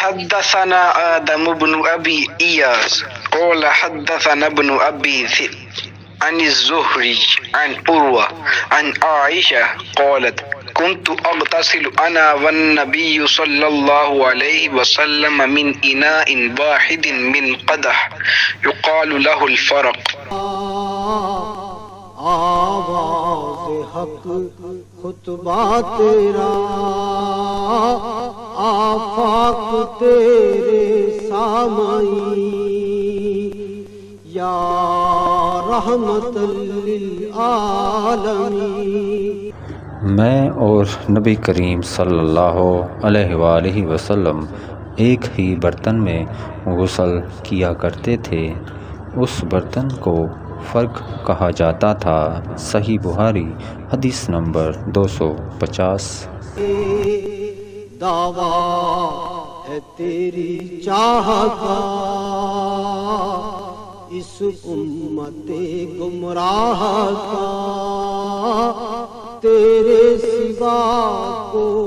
حدثنا آدم بن أبي إياس قال حدثنا ابن أبي ذئب عن الزهري عن عروة عن عائشة قالت كنت أغتسل أنا والنبي صلى الله عليه وسلم من إناء واحد من قدح يقال له الفرق. آواز حق خطبہ تیرا، آفاق تیرے سامعین، یا رحمت للعالمین۔ میں اور نبی کریم صلی اللہ علیہ وآلہ وسلم ایک ہی برتن میں غسل کیا کرتے تھے، اس برتن کو فرق کہا جاتا تھا۔ صحیح بخاری حدیث نمبر 250۔ دعویٰ ہے تیری چاہت کا اس امت گمراہ کا، تیرے سوا کو